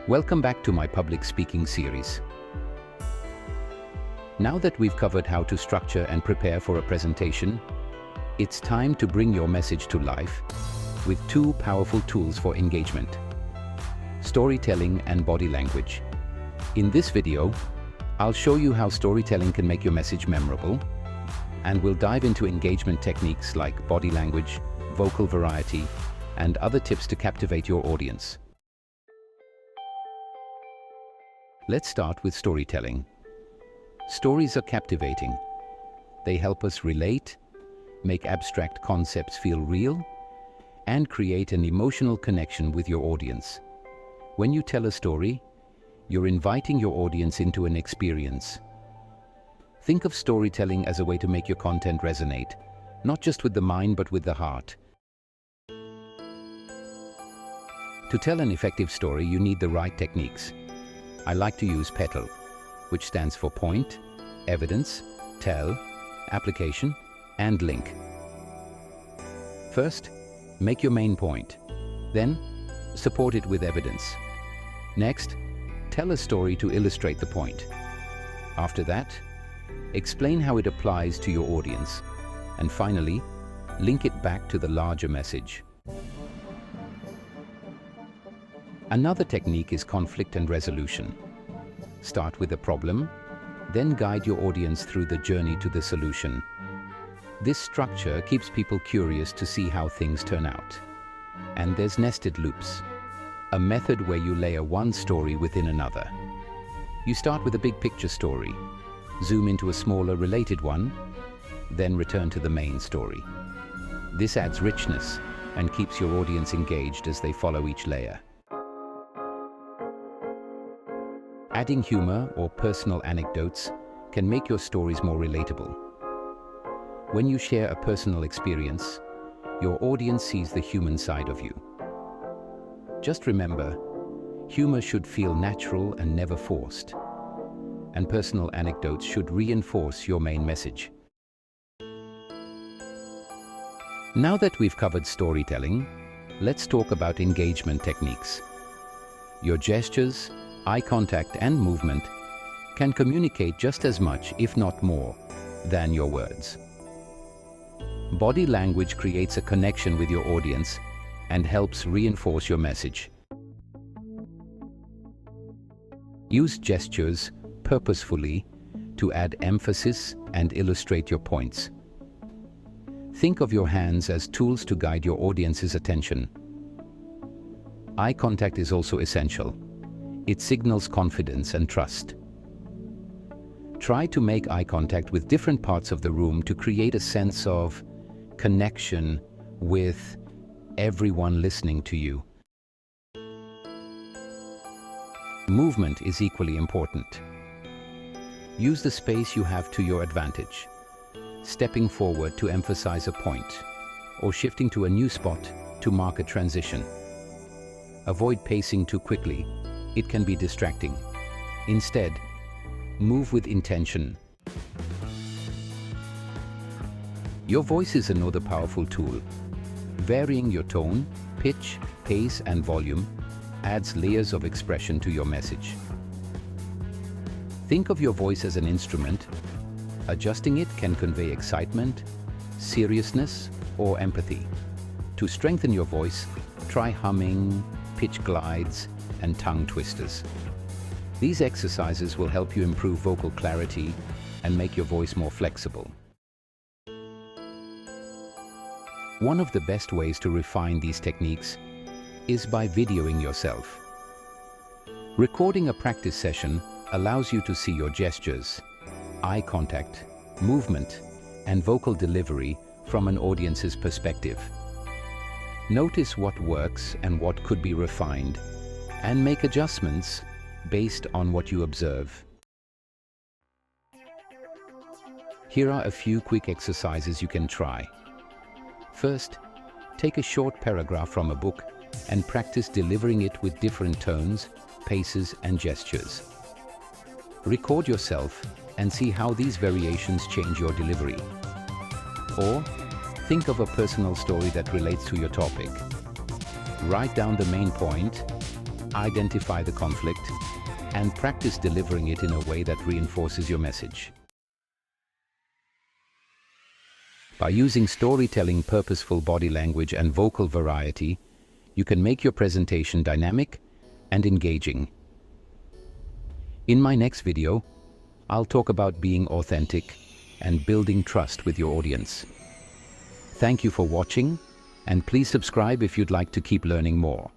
Welcome back to my public speaking series. Now that we've covered how to structure and prepare for a presentation, it's time to bring your message to life with two powerful tools for engagement: storytelling and body language. In this video, I'll show you how storytelling can make your message memorable, and we'll dive into engagement techniques like body language, vocal variety, and other tips to captivate your audience. Let's start with storytelling. Stories are captivating. They help us relate, make abstract concepts feel real, and create an emotional connection with your audience. When you tell a story, you're inviting your audience into an experience. Think of storytelling as a way to make your content resonate, not just with the mind but with the heart. To tell an effective story, you need the right techniques. I like to use PETAL, which stands for point, evidence, tell, application, and link. First, make your main point. Then, support it with evidence. Next, tell a story to illustrate the point. After that, explain how it applies to your audience. And finally, link it back to the larger message. Another technique is conflict and resolution. Start with a problem, then guide your audience through the journey to the solution. This structure keeps people curious to see how things turn out. And there's nested loops, a method where you layer one story within another. You start with a big picture story, zoom into a smaller related one, then return to the main story. This adds richness and keeps your audience engaged as they follow each layer. Adding humor or personal anecdotes can make your stories more relatable. When you share a personal experience, your audience sees the human side of you. Just remember, humor should feel natural and never forced, and personal anecdotes should reinforce your main message. Now that we've covered storytelling, let's talk about engagement techniques. Your gestures, eye contact, and movement can communicate just as much, if not more, than your words. Body language creates a connection with your audience and helps reinforce your message. Use gestures purposefully to add emphasis and illustrate your points. Think of your hands as tools to guide your audience's attention. Eye contact is also essential. It signals confidence and trust. Try to make eye contact with different parts of the room to create a sense of connection with everyone listening to you. Movement is equally important. Use the space you have to your advantage, stepping forward to emphasize a point, or shifting to a new spot to mark a transition. Avoid pacing too quickly. It can be distracting. Instead, move with intention. Your voice is another powerful tool. Varying your tone, pitch, pace, and volume adds layers of expression to your message. Think of your voice as an instrument. Adjusting it can convey excitement, seriousness, or empathy. To strengthen your voice, try humming, pitch glides, and tongue twisters. These exercises will help you improve vocal clarity and make your voice more flexible. One of the best ways to refine these techniques is by videoing yourself. Recording a practice session allows you to see your gestures, eye contact, movement, and vocal delivery from an audience's perspective. Notice what works and what could be refined, and make adjustments based on what you observe. Here are a few quick exercises you can try. First, take a short paragraph from a book and practice delivering it with different tones, paces, and gestures. Record yourself and see how these variations change your delivery. Or, think of a personal story that relates to your topic. Write down the main point, identify the conflict, and practice delivering it in a way that reinforces your message. By using storytelling, purposeful body language, and vocal variety, you can make your presentation dynamic and engaging. In my next video, I'll talk about being authentic and building trust with your audience. Thank you for watching, and please subscribe if you'd like to keep learning more.